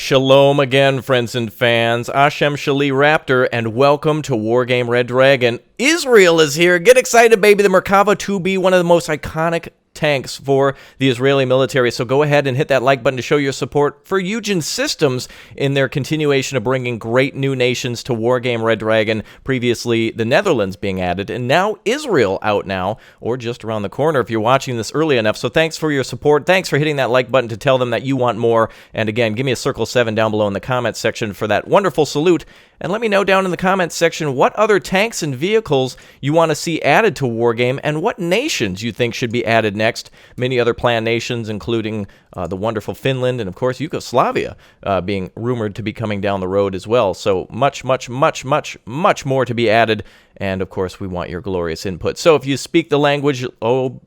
Shalom again, friends and fans. Hashem Shali Raptor, and welcome to Wargame Red Dragon. Israel is here. Get excited, baby. The Merkava 2B, one of the most iconic tanks for the Israeli military. So go ahead and hit that like button to show your support for Eugen Systems in their continuation of bringing great new nations to Wargame Red Dragon. Previously, the Netherlands being added, and now Israel out now, or just around the corner if you're watching this early enough. So thanks for your support. Thanks for hitting that like button to tell them that you want more. And again, give me a circle 7 down below in the comments section for that wonderful salute. And let me know down in the comments section what other tanks and vehicles you want to see added to Wargame and what nations you think should be added next. Many other planned nations, including the wonderful Finland and, of course, Yugoslavia being rumored to be coming down the road as well. So much more to be added. And, of course, we want your glorious input. So if you speak the language,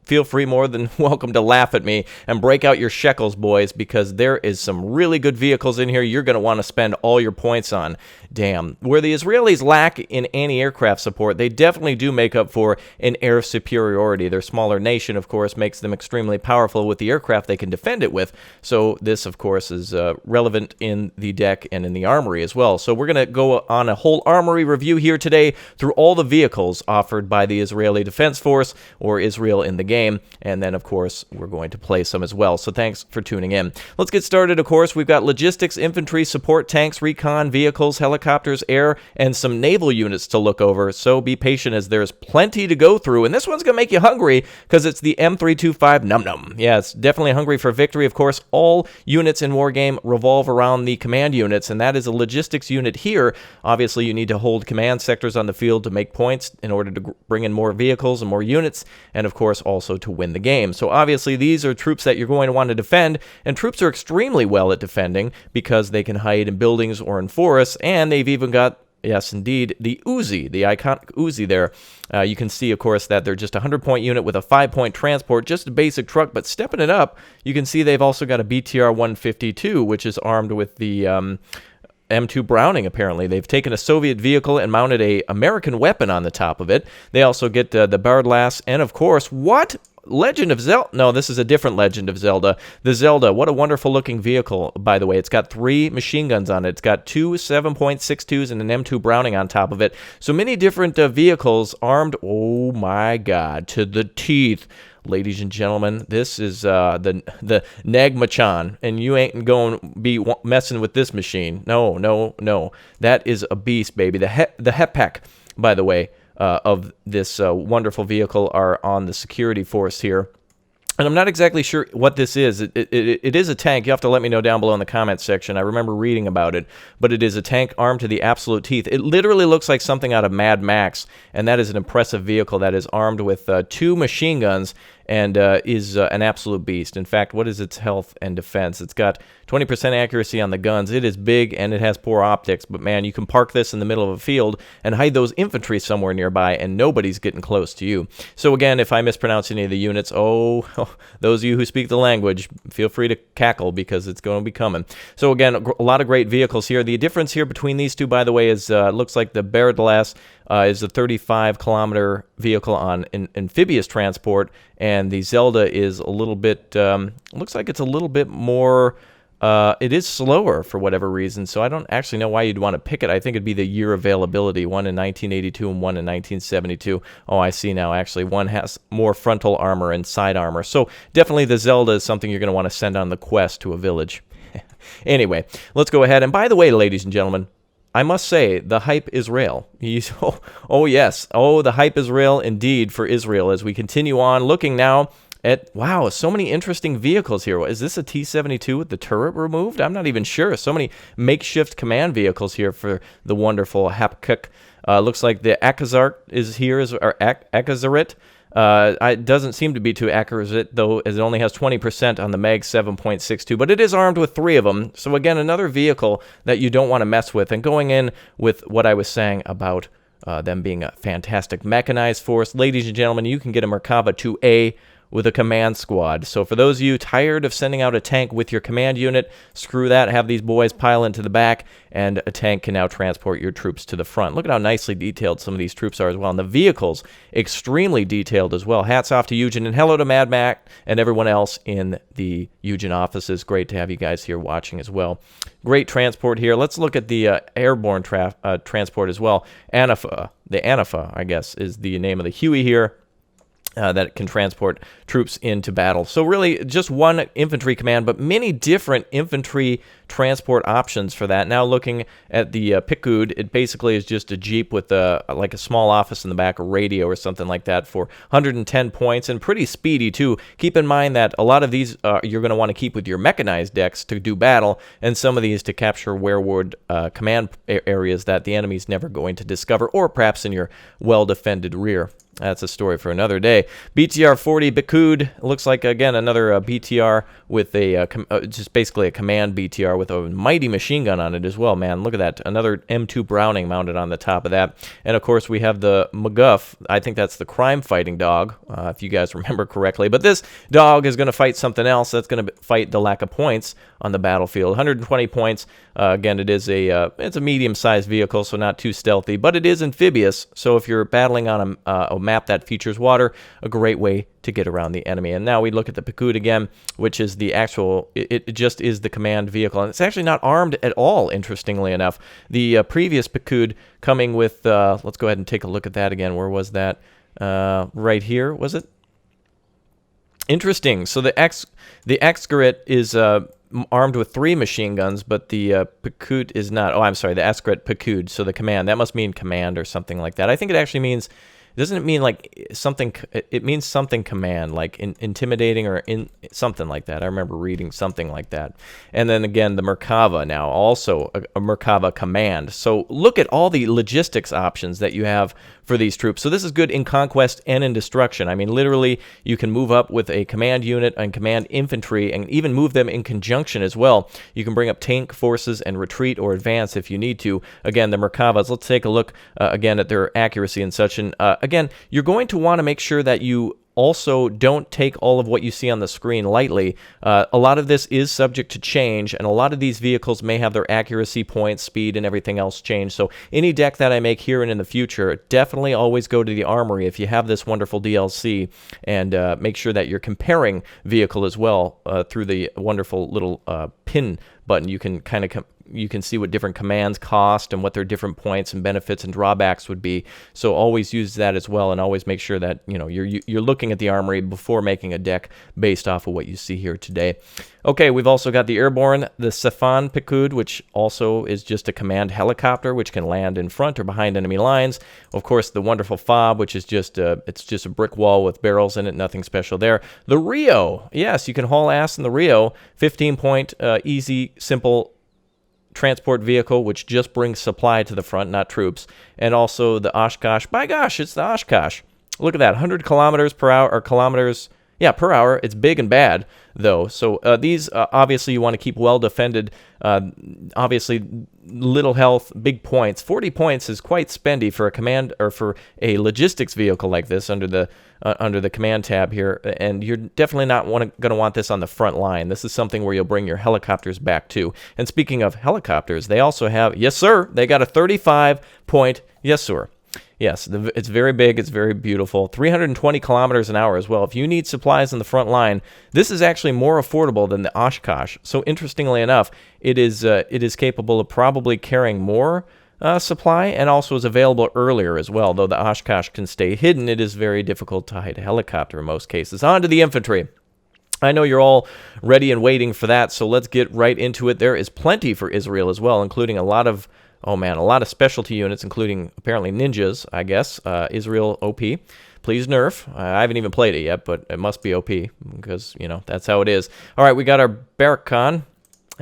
feel free more than welcome to laugh at me and break out your shekels, boys, because there is some really good vehicles in here you're going to want to spend all your points on. Damn. Where the Israelis lack in anti-aircraft support, they definitely do make up for in air superiority. Their smaller nation, of course, makes them extremely powerful with the aircraft they can defend it with. So this, of course, is relevant in the deck and in the armory as well. So we're going to go on a whole armory review here today through all the vehicles offered by the Israeli Defense Force or Israel in the game. And then, of course, we're going to play some as well. So thanks for tuning in. Let's get started, of course. We've got logistics, infantry, support, tanks, recon, vehicles, helicopters, air, and some naval units to look over. So be patient as there's plenty to go through. And this one's going to make you hungry because it's the M325 Num Num. Yeah, it's definitely hungry for victory. Of course, all units in Wargame revolve around the command units, and that is a logistics unit here. Obviously, you need to hold command sectors on the field to make points in order to bring in more vehicles and more units, and of course also to win the game. So obviously these are troops that you're going to want to defend, and troops are extremely well at defending because they can hide in buildings or in forests, and they've even got, yes, indeed, the Uzi, the iconic Uzi there. You can see, of course, that they're just a 100-point unit with a 5-point transport, just a basic truck, but stepping it up, you can see they've also got a BTR-152, which is armed with the M2 Browning, apparently. They've taken a Soviet vehicle and mounted a American weapon on the top of it. They also get the Bardlass, and, of course, what? Legend of Zelda. No, this is a different Legend of Zelda. The Zelda, what a wonderful looking vehicle, by the way. It's got 3 machine guns on it. It's got 2 7.62s and an M2 Browning on top of it. So many different vehicles armed, oh my God, to the teeth. Ladies and gentlemen, this is the Nagmachan, and you ain't going to be messing with this machine. No. That is a beast, baby. The F.A.Q, by the way, of this wonderful vehicle are on the security force here. And I'm not exactly sure what this is. It is a tank. You have to let me know down below in the comments section. I remember reading about it, but it is a tank armed to the absolute teeth. It literally looks like something out of Mad Max, and that is an impressive vehicle that is armed with 2 machine guns and is an absolute beast. In fact, what is its health and defense? It's got 20% accuracy on the guns. It is big, and it has poor optics, but man, you can park this in the middle of a field and hide those infantry somewhere nearby, and nobody's getting close to you. So again, if I mispronounce any of the units, those of you who speak the language, feel free to cackle because it's going to be coming. So again, a lot of great vehicles here. The difference here between these two, by the way, is looks like the Bardlass is a 35-kilometer vehicle on amphibious transport, and the Zelda is a little bit, looks like it's a little bit more, it is slower for whatever reason, so I don't actually know why you'd want to pick it. I think it'd be the year availability, one in 1982 and one in 1972. Oh, I see now, actually. One has more frontal armor and side armor, so definitely the Zelda is something you're going to want to send on the quest to a village. Anyway, let's go ahead, and by the way, ladies and gentlemen, I must say, the hype is real. Oh, yes. Oh, the hype is real indeed for Israel as we continue on looking now at, wow, so many interesting vehicles here. Is this a T-72 with the turret removed? I'm not even sure. So many makeshift command vehicles here for the wonderful F.A.Q. Looks like the Akazart is here, or Akazarit. It doesn't seem to be too accurate, though, as it only has 20% on the Mag 7.62, but it is armed with 3 of them. So again, another vehicle that you don't want to mess with. And going in with what I was saying about them being a fantastic mechanized force, ladies and gentlemen, you can get a Merkava 2A with a command squad. So for those of you tired of sending out a tank with your command unit, screw that. Have these boys pile into the back, and a tank can now transport your troops to the front. Look at how nicely detailed some of these troops are as well. And the vehicles, extremely detailed as well. Hats off to Eugen, and hello to Mad Mac and everyone else in the Eugen offices. Great to have you guys here watching as well. Great transport here. Let's look at the airborne transport as well. Anafa, the Anafa, I guess, is the name of the Huey here. That can transport troops into battle. So really just one infantry command, but many different infantry transport options for that. Now looking at the Picket, it basically is just a Jeep with like a small office in the back, a radio or something like that for 110 points, and pretty speedy too. Keep in mind that a lot of these you're going to want to keep with your mechanized decks to do battle, and some of these to capture werewood command areas that the enemy's never going to discover, or perhaps in your well-defended rear. That's a story for another day. BTR 40 Picket looks like, again, another BTR with a just basically a command BTR with a mighty machine gun on it as well, man. Look at that. Another M2 Browning mounted on the top of that. And, of course, we have the McGuff. I think that's the crime-fighting dog, if you guys remember correctly. But this dog is going to fight something else. That's going to fight the lack of points on the battlefield. 120 points. Again, it is it's a medium-sized vehicle, so not too stealthy. But it is amphibious, so if you're battling on a map that features water, a great way to get around the enemy. And now we look at the Picket again, which is the actual, it just is the command vehicle. And it's actually not armed at all, interestingly enough. The previous Picket coming with, let's go ahead and take a look at that again. Where was that? Right here, was it? Interesting. So the Excret is armed with 3 machine guns, but the Picket is not. Oh, I'm sorry, the Excret Picket. So the command, that must mean command or something like that. I think it actually means, doesn't it mean like something, it means something command, like intimidating or something like that. I remember reading something like that. And then again, the Merkava now, also a Merkava command. So look at all the logistics options that you have for these troops. So this is good in conquest and in destruction. I mean, literally, you can move up with a command unit and command infantry, and even move them in conjunction as well. You can bring up tank forces and retreat or advance if you need to. Again, the Merkavas, let's take a look again at their accuracy and such. And again, you're going to want to make sure that you also don't take all of what you see on the screen lightly. A lot of this is subject to change, and a lot of these vehicles may have their accuracy points, speed, and everything else change. So any deck that I make here and in the future, definitely always go to the armory if you have this wonderful DLC, and make sure that you're comparing vehicle as well through the wonderful little pin button. You can kind of you can see what different commands cost and what their different points and benefits and drawbacks would be. So always use that as well, and always make sure that you're looking at the armory before making a deck based off of what you see here today. Okay, we've also got the Airborne, the Afon Recon, which also is just a command helicopter which can land in front or behind enemy lines. Of course, the wonderful FOB, which is just it's just a brick wall with barrels in it, nothing special there. The Rio, yes, you can haul ass in the Rio, 15-point, easy, simple transport vehicle, which just brings supply to the front, not troops. And also the Oshkosh. By gosh, it's the Oshkosh. Look at that, 100 kilometers per hour, or kilometers, yeah, per hour. It's big and bad, though. So these, obviously, you want to keep well defended. Obviously, little health, big points. 40 points is quite spendy for a command, or for a logistics vehicle like this under the command tab here. And you're definitely not going to want this on the front line. This is something where you'll bring your helicopters back to. And speaking of helicopters, they also have, yes sir, they got a 35-point, yes sir. Yes, it's very big, it's very beautiful. 320 kilometers an hour as well. If you need supplies in the front line, this is actually more affordable than the Oshkosh. So interestingly enough, it is capable of probably carrying more supply, and also is available earlier as well. Though the Oshkosh can stay hidden, it is very difficult to hide a helicopter in most cases. On to the infantry. I know you're all ready and waiting for that, so let's get right into it. There is plenty for Israel as well, including a lot of, oh man, a lot of specialty units, including apparently ninjas, I guess. Israel OP. Please nerf. I haven't even played it yet, but it must be OP because, that's how it is. All right, we got our Barrack Khan.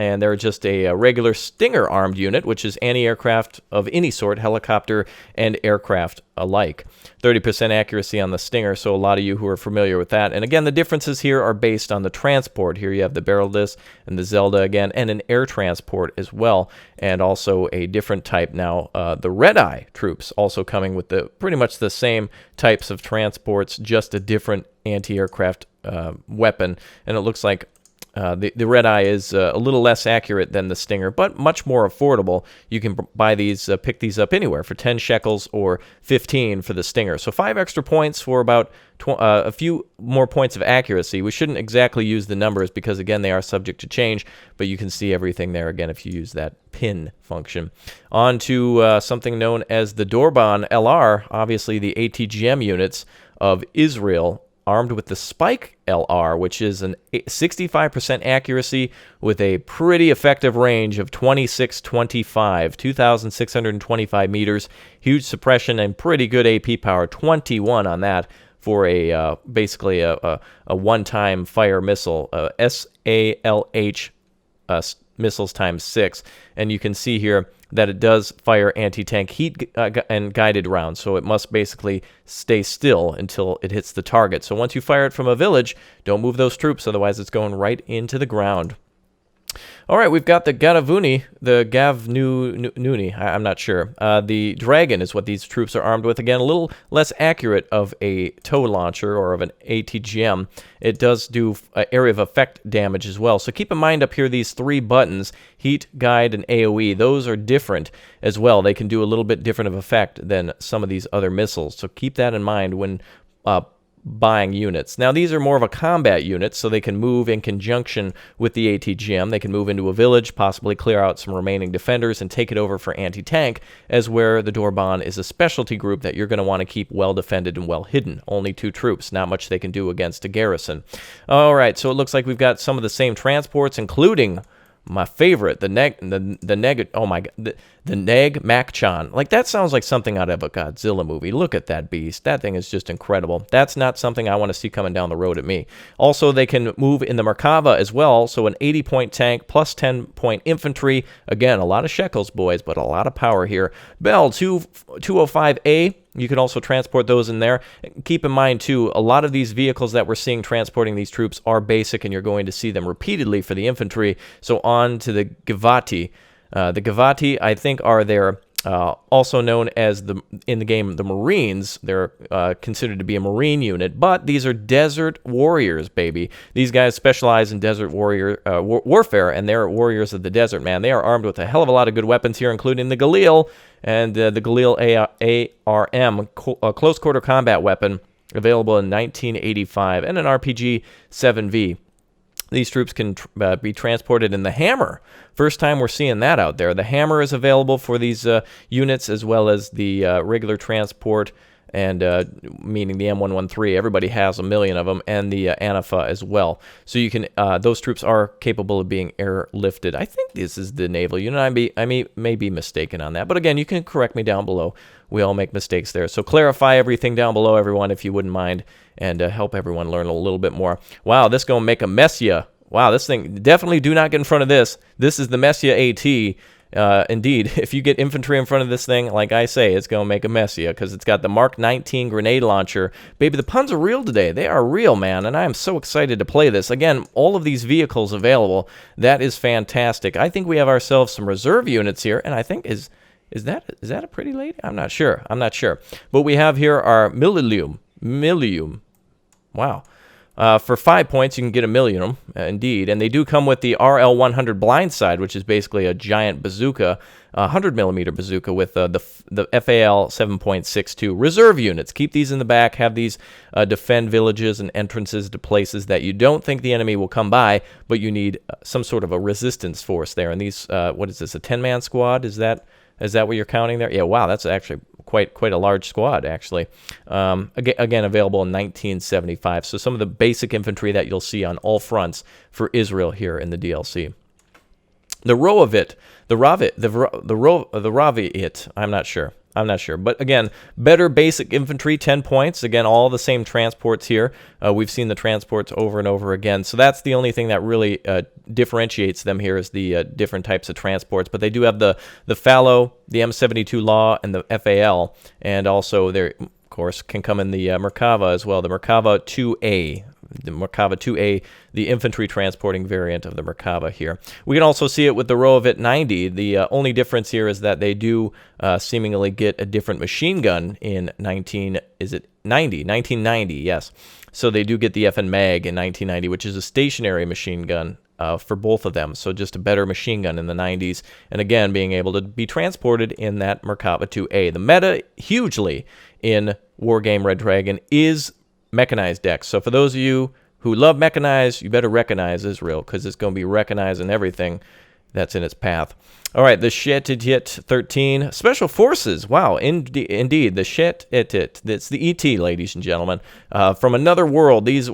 And they're just a regular Stinger armed unit, which is anti-aircraft of any sort, helicopter and aircraft alike. 30% accuracy on the Stinger, so a lot of you who are familiar with that. And again, the differences here are based on the transport. Here you have the barrel disc and the Zelda again, and an air transport as well, and also a different type now. The Red Eye troops also coming with the pretty much the same types of transports, just a different anti-aircraft weapon. And it looks like the Red Eye is a little less accurate than the Stinger, but much more affordable. You can buy these, pick these up anywhere for 10 shekels or 15 for the Stinger. So 5 extra points for about a few more points of accuracy. We shouldn't exactly use the numbers because, again, they are subject to change, but you can see everything there, again, if you use that pin function. On to something known as the Dorban LR, obviously the ATGM units of Israel, armed with the Spike LR, which is an 65% accuracy with a pretty effective range of 2,625 meters, huge suppression and pretty good AP power, 21 on that for a basically a one-time fire missile, SALH missiles times 6, and you can see here that it does fire anti-tank heat and guided rounds, so it must basically stay still until it hits the target. So once you fire it from a village, don't move those troops, otherwise it's going right into the ground. All right, we've got the Gavuni, the Gavnuni, I'm not sure. The Dragon is what these troops are armed with. Again, a little less accurate of a tow launcher or of an ATGM. It does do area of effect damage as well. So keep in mind up here these 3 buttons, Heat, Guide, and AoE. Those are different as well. They can do a little bit different of effect than some of these other missiles. So keep that in mind when buying units. Now these are more of a combat unit, so they can move in conjunction with the ATGM. They can move into a village, possibly clear out some remaining defenders and take it over for anti-tank, as where the Dorban is a specialty group that you're going to want to keep well defended and well hidden. Only 2 troops, not much they can do against a garrison. All right, so it looks like we've got some of the same transports, including my favorite, the Neg Makchan. Like, that sounds like something out of a Godzilla movie. Look at that beast. That thing is just incredible. That's not something I want to see coming down the road at me. Also, they can move in the Merkava as well, so an 80-point tank plus 10-point infantry. Again, a lot of shekels, boys, but a lot of power here. Bell 205A. You can also transport those in there. Keep in mind, too, a lot of these vehicles that we're seeing transporting these troops are basic, and you're going to see them repeatedly for the infantry. So on to the Givat Ii. The Givat Ii, I think, are their also known as, in the game, the Marines. They're considered to be a Marine unit, but these are desert warriors, baby. These guys specialize in desert warfare, and they're warriors of the desert, man. They are armed with a hell of a lot of good weapons here, including the Galil and the Galil ARM, a close-quarter combat weapon, available in 1985, and an RPG-7V. These troops can be transported in the Hammer. First time we're seeing that out there. The Hammer is available for these units, as well as the regular transport, and meaning the M113. Everybody has a million of them, and the Anafa as well. So you can; those troops are capable of being airlifted. I think this is the naval unit. I may be mistaken on that, but again, you can correct me down below. We all make mistakes there. So clarify everything down below, everyone, if you wouldn't mind, and help everyone learn a little bit more. Wow, this is going to make a mess ya. Wow, this thing, definitely do not get in front of this. This is the Messia AT. Indeed, if you get infantry in front of this thing, like I say, it's going to make a mess of you, because it's got the Mark 19 grenade launcher. Baby, the puns are real today. They are real, man, and I am so excited to play this. Again, all of these vehicles available. That is fantastic. I think we have ourselves some reserve units here, and I think, is that a pretty lady? I'm not sure. But we have here our Millennium. Wow. For 5 points, you can get a Millennium, indeed. And they do come with the RL-100 Blindside, which is basically a giant bazooka, a 100mm bazooka with the FAL 7.62. Reserve units. Keep these in the back. Have these defend villages and entrances to places that you don't think the enemy will come by, but you need some sort of a resistance force there. And these, what is this, a 10-man squad? Is that what you're counting there? Yeah, wow, that's actually quite a large squad, actually. Again, available in 1975. So some of the basic infantry that you'll see on all fronts for Israel here in the DLC. The Ravit, I'm not sure. I'm not sure. But again, better basic infantry, 10 points. Again, all the same transports here. We've seen the transports over and over again. So that's the only thing that really differentiates them here is the different types of transports. But they do have the Fallow, the M72 Law, and the FAL. And also, they, of course, can come in the Merkava as well, the Merkava 2A. The Merkava 2A, the infantry transporting variant of the Merkava here. We can also see it with the Givat 90. The only difference here is that they do seemingly get a different machine gun in 1990, yes. So they do get the FN Mag in 1990, which is a stationary machine gun for both of them. So just a better machine gun in the 90s. And again, being able to be transported in that Merkava 2A. The meta, hugely, in Wargame Red Dragon is mechanized decks. So for those of you who love mechanized, you better recognize Israel, because it's going to be recognizing everything that's in its path. All right, the Shetit 13 Special Forces. Wow, indeed, the Shetit. It's the ET, ladies and gentlemen, from another world. These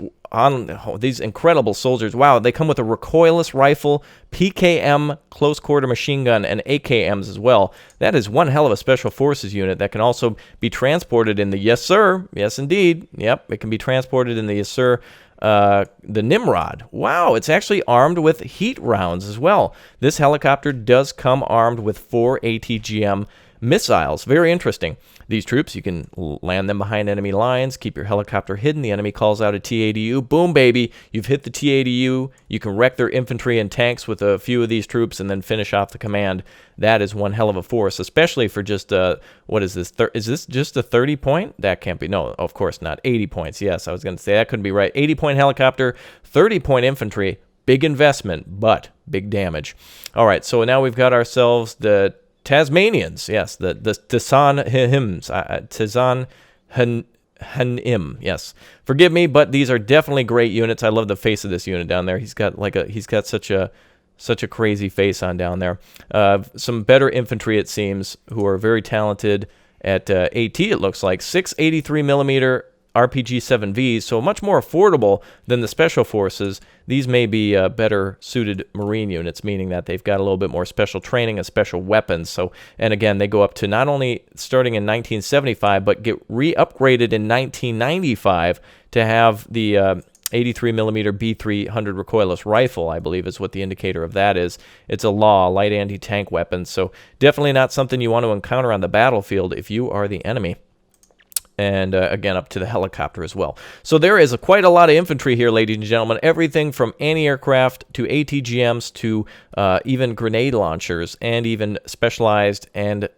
incredible soldiers. Wow, they come with a recoilless rifle, PKM close quarter machine gun, and AKMs as well. That is one hell of a Special Forces unit that can also be transported in the yes sir, yes indeed. Yep, it can be transported in the yes sir. The Nimrod. Wow, it's actually armed with heat rounds as well. This helicopter does come armed with 4 ATGM missiles. Very interesting. These troops, you can land them behind enemy lines, keep your helicopter hidden. The enemy calls out a T-80U. Boom, baby. You've hit the T-80U. You can wreck their infantry and tanks with a few of these troops and then finish off the command. That is one hell of a force, especially for just, what is this? Is this just a 30 point? That can't be. No, of course not. 80 points. Yes, I was going to say that couldn't be right. 80 point helicopter, 30 point infantry. Big investment, but big damage. All right, so now we've got ourselves the Tasmanians, yes, the Tasmanians, yes. Forgive me, but these are definitely great units. I love the face of this unit down there. He's got such a crazy face on down there. Some better infantry, it seems, who are very talented at AT. It looks like 683 millimeter RPG-7Vs, so much more affordable than the Special Forces. These may be better suited Marine units, meaning that they've got a little bit more special training and special weapons. So, and again, they go up to not only starting in 1975, but get re-upgraded in 1995 to have the 83 millimeter B300 recoilless rifle, I believe is what the indicator of that is. It's a law, light anti-tank weapon, so definitely not something you want to encounter on the battlefield if you are the enemy. And again, up to the helicopter as well. So there is quite a lot of infantry here, ladies and gentlemen. Everything from anti-aircraft to ATGMs to even grenade launchers and even specialized and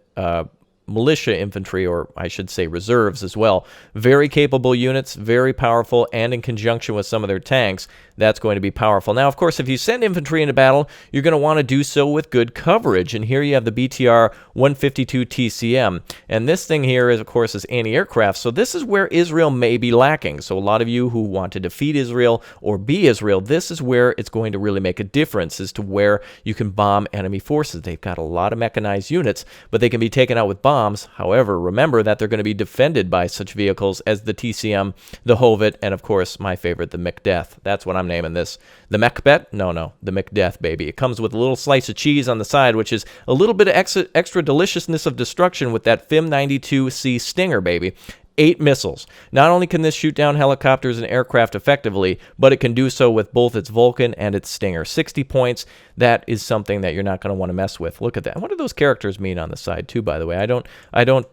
militia infantry, or I should say reserves as well. Very capable units, very powerful, and in conjunction with some of their tanks, that's going to be powerful. Now, of course, if you send infantry into battle, you're going to want to do so with good coverage. And here you have the BTR 152 TCM. And this thing here is, of course, is anti-aircraft. So this is where Israel may be lacking. So a lot of you who want to defeat Israel or be Israel, this is where it's going to really make a difference as to where you can bomb enemy forces. They've got a lot of mechanized units, but they can be taken out with bombs. However, remember that they're going to be defended by such vehicles as the TCM, the Givat, and of course, my favorite, the Macdeath. That's what I'm naming this. The Macbeth? No, the Macdeath, baby. It comes with a little slice of cheese on the side, which is a little bit of extra deliciousness of destruction with that FIM-92C Stinger, baby. 8 missiles. Not only can this shoot down helicopters and aircraft effectively, but it can do so with both its Vulcan and its Stinger. 60 points. That is something that you're not going to want to mess with. Look at that. What do those characters mean on the side too, by the way? I don't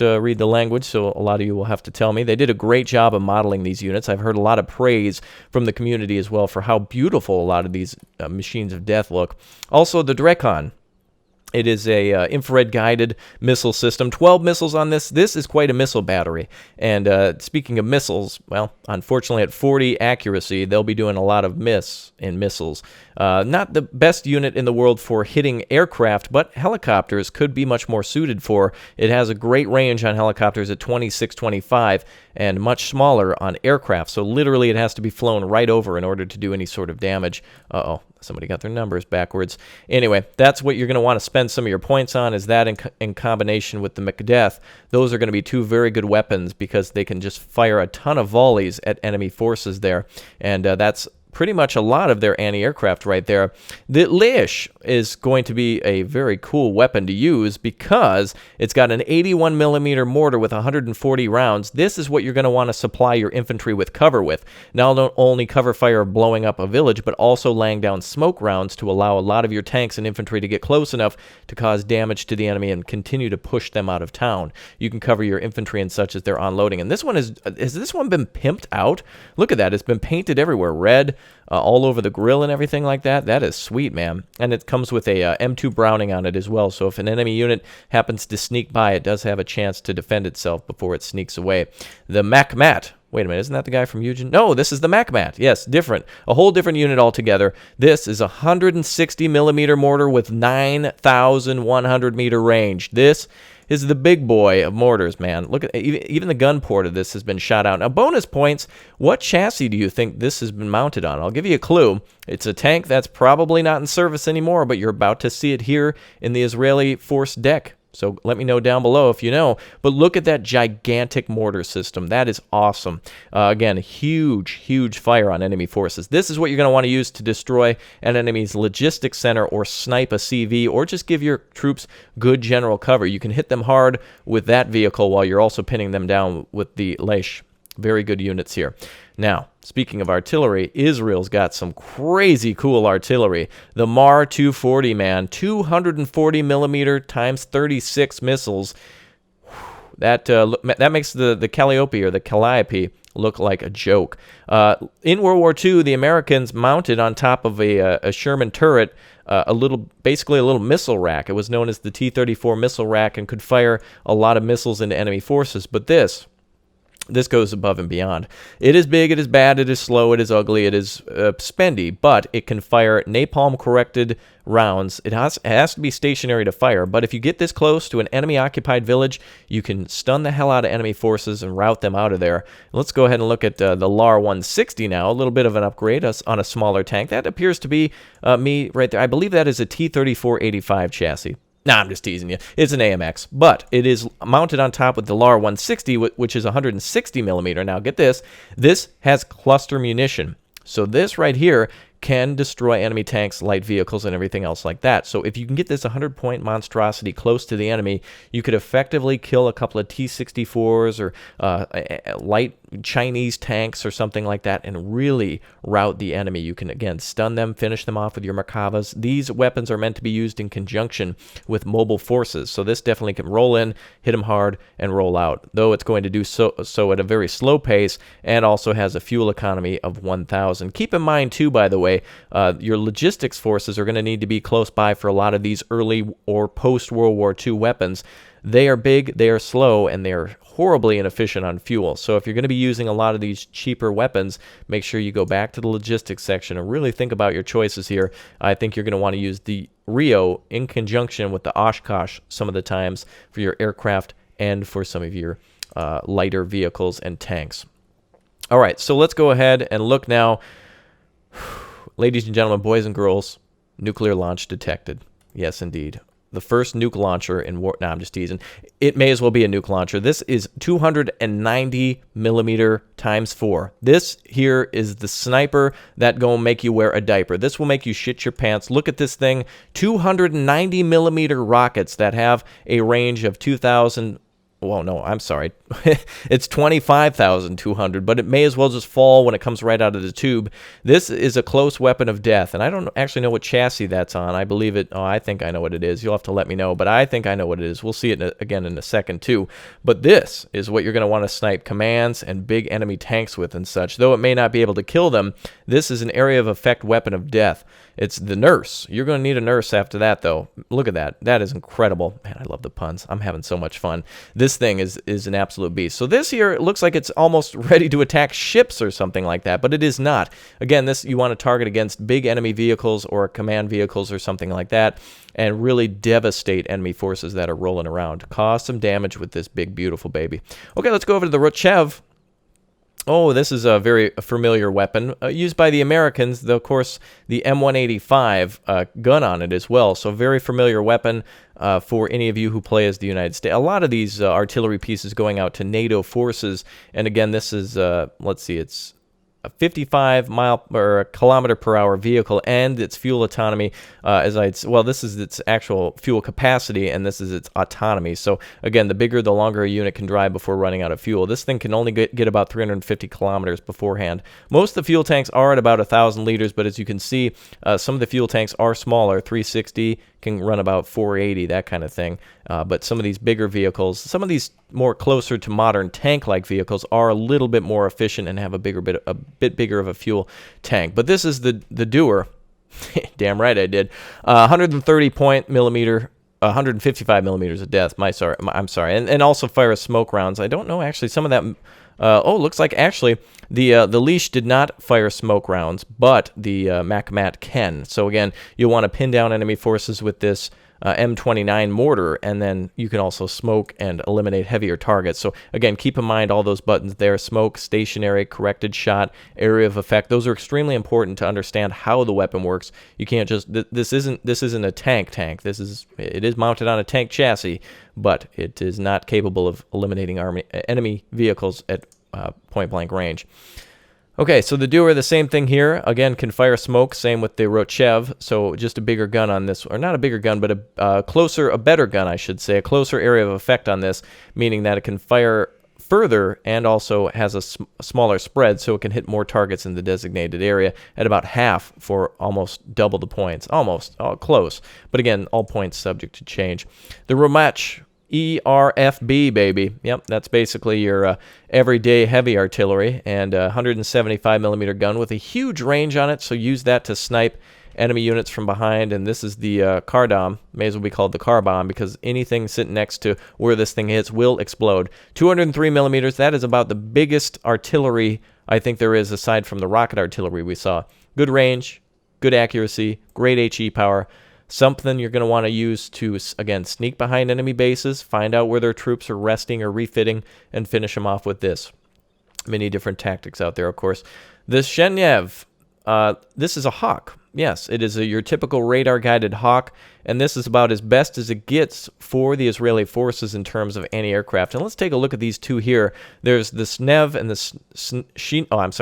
read the language, so a lot of you will have to tell me. They did a great job of modeling these units. I've heard a lot of praise from the community as well for how beautiful a lot of these machines of death look. Also, the Drekon. It is a infrared guided missile system. 12 missiles on this. This is quite a missile battery. And speaking of missiles, well, unfortunately at 40 accuracy, they'll be doing a lot of miss in missiles. Not the best unit in the world for hitting aircraft, but helicopters could be much more suited for. It has a great range on helicopters at 26-25 and much smaller on aircraft. So literally it has to be flown right over in order to do any sort of damage. Uh-oh. Somebody got their numbers backwards. Anyway, that's what you're going to want to spend some of your points on, is that in combination with the Macbeth. Those are going to be two very good weapons because they can just fire a ton of volleys at enemy forces there. And that's pretty much a lot of their anti-aircraft right there. The Leish is going to be a very cool weapon to use because it's got an 81 millimeter mortar with 140 rounds. This is what you're going to want to supply your infantry with cover with. Not only cover fire of blowing up a village, but also laying down smoke rounds to allow a lot of your tanks and infantry to get close enough to cause damage to the enemy and continue to push them out of town. You can cover your infantry and such as they're unloading. And this one has this one been pimped out? Look at that. It's been painted everywhere. Red, all over the grill and everything like that. That is sweet, man. And it comes with a M2 Browning on it as well. So if an enemy unit happens to sneak by, it does have a chance to defend itself before it sneaks away. The Macmat. Wait a minute, isn't that the guy from Eugen? No, this is the Macmat. Yes, different. A whole different unit altogether. This is a 160 millimeter mortar with 9,100 meter range. This is the big boy of mortars, man. Look at even the gun port of this has been shot out. Now, bonus points. What chassis do you think this has been mounted on? I'll give you a clue. It's a tank that's probably not in service anymore, but you're about to see it here in the Israeli force deck. So let me know down below if you know. But look at that gigantic mortar system. That is awesome. Again, huge, huge fire on enemy forces. This is what you're going to want to use to destroy an enemy's logistics center or snipe a CV or just give your troops good general cover. You can hit them hard with that vehicle while you're also pinning them down with the Leish. Very good units here. Now, speaking of artillery, Israel's got some crazy cool artillery. The MAR 240, man, 240 millimeter times 36 missiles. That makes the Calliope or the Calliope look like a joke. In World War II, the Americans mounted on top of a Sherman turret basically a little missile rack. It was known as the T-34 missile rack and could fire a lot of missiles into enemy forces. But this goes above and beyond. It is big, it is bad, it is slow, it is ugly, it is spendy, but it can fire napalm-corrected rounds. It has to be stationary to fire, but if you get this close to an enemy-occupied village, you can stun the hell out of enemy forces and rout them out of there. Let's go ahead and look at the LAR 160 now, a little bit of an upgrade on a smaller tank. That appears to be me right there. I believe that is a T-34-85 chassis. Nah, I'm just teasing you. It's an AMX, but it is mounted on top with the LAR 160, which is 160 millimeter. Now, get this. This has cluster munition. So this right here can destroy enemy tanks, light vehicles, and everything else like that. So if you can get this 100-point monstrosity close to the enemy, you could effectively kill a couple of T-64s or light Chinese tanks or something like that and really rout the enemy. You can, again, stun them, finish them off with your Merkavas. These weapons are meant to be used in conjunction with mobile forces. So this definitely can roll in, hit them hard, and roll out, though it's going to do so at a very slow pace and also has a fuel economy of 1,000. Keep in mind, too, by the way, your logistics forces are going to need to be close by for a lot of these early or post-World War II weapons. They are big, they are slow, and they are horribly inefficient on fuel. So if you're going to be using a lot of these cheaper weapons, make sure you go back to the logistics section and really think about your choices here. I think you're going to want to use the Rio in conjunction with the Oshkosh some of the times for your aircraft and for some of your lighter vehicles and tanks. All right, so let's go ahead and look now. Ladies and gentlemen, boys and girls, nuclear launch detected. Yes, indeed. The first nuke launcher in war. No, I'm just teasing. It may as well be a nuke launcher. This is 290 millimeter times 4. This here is the sniper that gonna make you wear a diaper. This will make you shit your pants. Look at this thing. 290 millimeter rockets that have a range of 2,000. Well, no, I'm sorry. It's 25,200, but it may as well just fall when it comes right out of the tube. This is a close weapon of death, and I don't actually know what chassis that's on. I believe it. Oh, I think I know what it is. You'll have to let me know, but I think I know what it is. We'll see it again in a second, too. But this is what you're going to want to snipe commands and big enemy tanks with and such. Though it may not be able to kill them, this is an area of effect weapon of death. It's the nurse. You're going to need a nurse after that, though. Look at that. That is incredible. Man, I love the puns. I'm having so much fun. This thing is an absolute beast. So this here, it looks like it's almost ready to attack ships or something like that, but it is not. Again, this you want to target against big enemy vehicles or command vehicles or something like that and really devastate enemy forces that are rolling around. Cause some damage with this big, beautiful baby. Okay, let's go over to the Rochev. Oh, this is a very familiar weapon used by the Americans, though, of course, the M185 gun on it as well. So very familiar weapon for any of you who play as the United States. A lot of these artillery pieces going out to NATO forces. And again, this is, let's see, it's a 55 mile or a kilometer per hour vehicle, and its fuel autonomy, this is its actual fuel capacity, and this is its autonomy. So again, the bigger, the longer a unit can drive before running out of fuel. This thing can only get about 350 kilometers beforehand. Most of the fuel tanks are at about 1,000 liters, but as you can see, some of the fuel tanks are smaller. 360 can run about 480, that kind of thing. But some of these bigger vehicles, some of these more closer to modern tank-like vehicles, are a little bit more efficient and have a bit bigger of a fuel tank. But this is the doer. Damn right I did. 130 millimeter. 155 millimeters of depth. I'm sorry, and also fire smoke rounds. I don't know actually. Some of that. Looks like actually the leash did not fire smoke rounds, but the MacMat can. So again, you'll want to pin down enemy forces with this M29 mortar, and then you can also smoke and eliminate heavier targets. So again, keep in mind all those buttons there: smoke, stationary, corrected shot, area of effect. Those are extremely important to understand how the weapon works. You can't just this isn't a tank. It is mounted on a tank chassis, but it is not capable of eliminating enemy vehicles at point blank range. Okay, so the doer, the same thing here. Again, can fire smoke, same with the Rochev. So just a bigger gun on this, or not a bigger gun, but a better gun, I should say, a closer area of effect on this, meaning that it can fire further and also has a smaller spread, so it can hit more targets in the designated area at about half for almost double the points. Almost, close. But again, all points subject to change. The Romach ERFB, baby. Yep, that's basically your everyday heavy artillery, and 175 millimeter gun with a huge range on it, so use that to snipe enemy units from behind. And this is the Cardom, may as well be called the car bomb, because anything sitting next to where this thing hits will explode. 203 millimeters, that is about the biggest artillery I think there is aside from the rocket artillery we saw. Good range, good accuracy, great HE power. Something you're going to want to use to, again, sneak behind enemy bases, find out where their troops are resting or refitting, and finish them off with this. Many different tactics out there, of course. The Shenev, this is a Hawk. Yes, it is your typical radar-guided Hawk, and this is about as best as it gets for the Israeli forces in terms of anti-aircraft. And let's take a look at these two here. There's the Snev and the Shenev.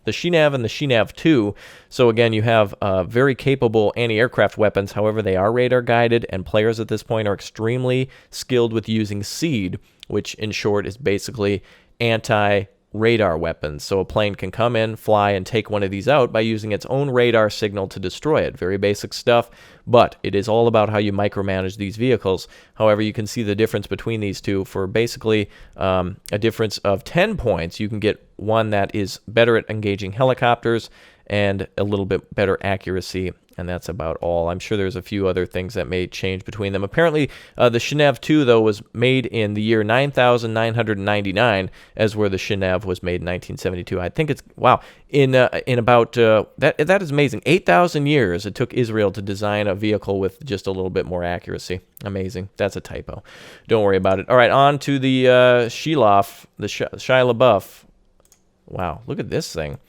The Shenev and the Shenev 2. So again, you have very capable anti-aircraft weapons. However, they are radar-guided, and players at this point are extremely skilled with using SEED, which in short is basically anti-radar weapons. So a plane can come in, fly, and take one of these out by using its own radar signal to destroy it. Very basic stuff, but it is all about how you micromanage these vehicles. However, you can see the difference between these two. For basically a difference of 10 points, you can get one that is better at engaging helicopters and a little bit better accuracy, and that's about all. I'm sure there's a few other things that may change between them. Apparently, the Shenev 2, though, was made in the year 9,999, as where the Shenev was made in 1972. I think it's, wow, in about, that is amazing. 8,000 years it took Israel to design a vehicle with just a little bit more accuracy. Amazing. That's a typo. Don't worry about it. All right, on to the Shilaf, the Shia LaBeouf. Wow, look at this thing.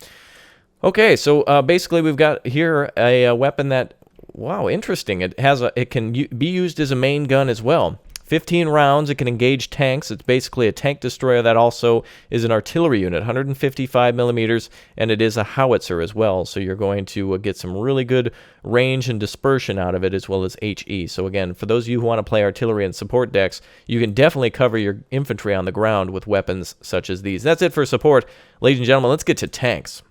Okay, so basically we've got here a weapon that, wow, interesting. It can be used as a main gun as well. 15 rounds, it can engage tanks. It's basically a tank destroyer that also is an artillery unit, 155 millimeters, and it is a howitzer as well. So you're going to get some really good range and dispersion out of it, as well as HE. So again, for those of you who want to play artillery and support decks, you can definitely cover your infantry on the ground with weapons such as these. That's it for support. Ladies and gentlemen, let's get to tanks.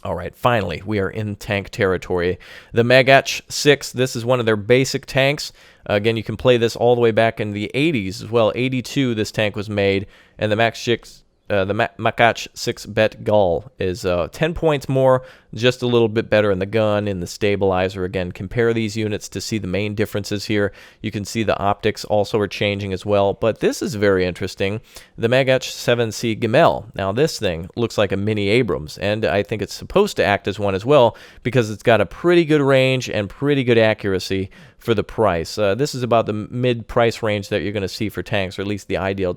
All right, finally, we are in tank territory. The Magach 6, this is one of their basic tanks. Again, you can play this all the way back in the 80s as well. 82, this tank was made, and the Magach 6 Bet Gull is 10 points more, just a little bit better in the gun, in the stabilizer. Again, compare these units to see the main differences here. You can see the optics also are changing as well, but this is very interesting. The Magach 7C Gimel. Now, this thing looks like a mini Abrams, and I think it's supposed to act as one as well because it's got a pretty good range and pretty good accuracy for the price. This is about the mid-price range that you're going to see for tanks, or at least the ideal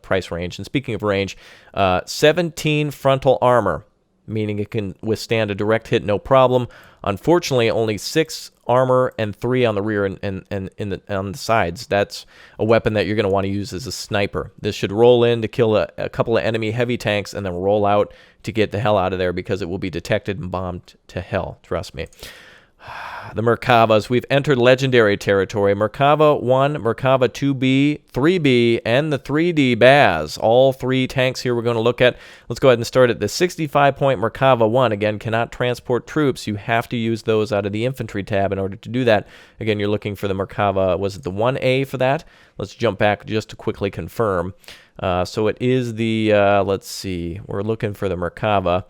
price range. And speaking of range, 17 frontal armor. meaning it can withstand a direct hit no problem. Unfortunately, only 6 armor and 3 on the rear and on the sides. That's a weapon that you're going to want to use as a sniper. This should roll in to kill a couple of enemy heavy tanks and then roll out to get the hell out of there because it will be detected and bombed to hell. Trust me. The Merkavas. We've entered legendary territory. Merkava 1, Merkava 2B, 3B, and the 3D Baz. All 3 tanks here we're going to look at. Let's go ahead and start at the 65-point Merkava 1. Again, cannot transport troops. You have to use those out of the Infantry tab in order to do that. Again, you're looking for the Merkava. Was it the 1A for that? Let's jump back just to quickly confirm. So it is the, let's see, we're looking for the Merkava.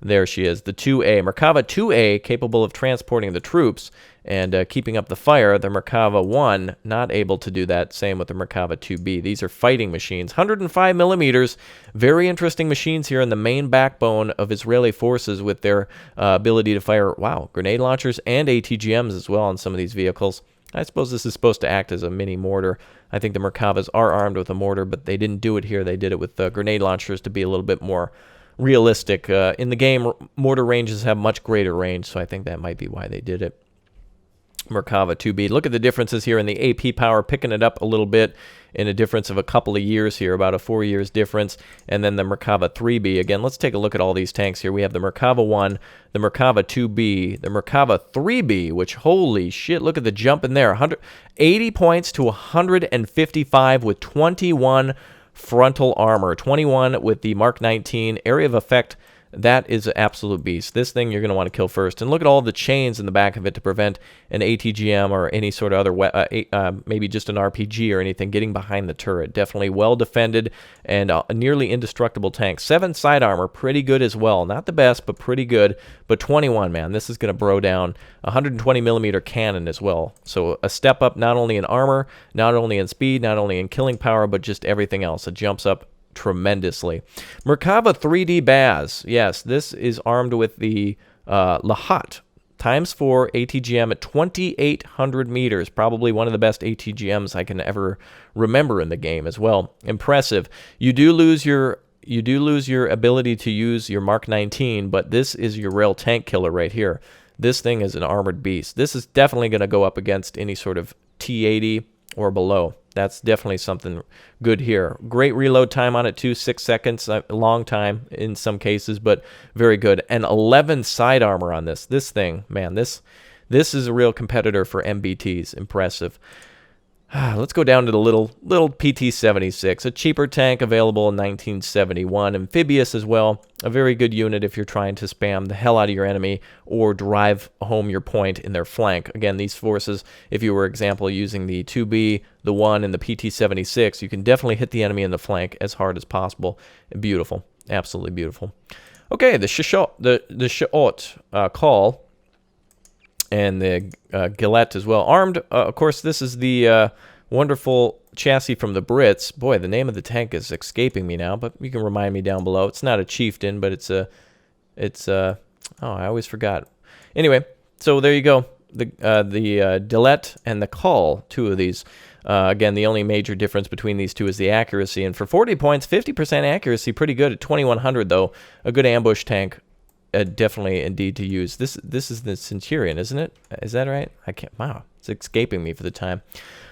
There she is, the 2A. Merkava 2A, capable of transporting the troops and keeping up the fire. The Merkava 1, not able to do that. Same with the Merkava 2B. These are fighting machines. 105 millimeters. Very interesting machines here in the main backbone of Israeli forces with their ability to fire, wow, grenade launchers and ATGMs as well on some of these vehicles. I suppose this is supposed to act as a mini mortar. I think the Merkavas are armed with a mortar, but they didn't do it here. They did it with grenade launchers to be a little bit more realistic. In the game, mortar ranges have much greater range, so I think that might be why they did it. Merkava 2B. Look at the differences here in the AP power, picking it up a little bit in a difference of a couple of years here, about a 4 years difference. And then the Merkava 3B. Again, let's take a look at all these tanks here. We have the Merkava 1, the Merkava 2B, the Merkava 3B, which, holy shit, look at the jump in there. 80 points to 155 with 21 frontal armor, 21 with the Mark 19 area of effect. That is an absolute beast. This thing you're going to want to kill first. And look at all the chains in the back of it to prevent an ATGM or any sort of other, maybe just an RPG or anything getting behind the turret. Definitely well defended and a nearly indestructible tank. 7 side armor, pretty good as well. Not the best, but pretty good. But 21, man, this is going to bro down. 120 millimeter cannon as well. So a step up not only in armor, not only in speed, not only in killing power, but just everything else. It jumps up tremendously. Merkava 3D Baz. Yes, this is armed with the Lahat ×4 ATGM at 2,800 meters. Probably one of the best ATGMs I can ever remember in the game as well. Impressive. You do lose your ability to use your Mark 19, but this is your rail tank killer right here. This thing is an armored beast. This is definitely going to go up against any sort of T80 or below. That's definitely something good here. Great reload time on it too, 6 seconds, a long time in some cases, but very good. And 11 side armor on this. This thing, man, this is a real competitor for MBTs. Impressive. Let's go down to the little PT-76, a cheaper tank available in 1971, amphibious as well. A very good unit if you're trying to spam the hell out of your enemy or drive home your point in their flank. Again, these forces, if you were, example, using the 2B, the 1, and the PT-76, you can definitely hit the enemy in the flank as hard as possible. Beautiful. Absolutely beautiful. Okay, the Sha'ot call. And the Givat as well. Armed, of course, this is the wonderful chassis from the Brits. Boy, the name of the tank is escaping me now, but you can remind me down below. It's not a Chieftain, but it's oh, I always forgot. Anyway, so there you go. The Givat and the Call, 2 of these. Again, the only major difference between these 2 is the accuracy. And for 40 points, 50% accuracy, pretty good. At 2,100, though, a good ambush tank. Definitely indeed to use. This is the Centurion, isn't it? Is that right? I can't. Wow, it's escaping me for the time.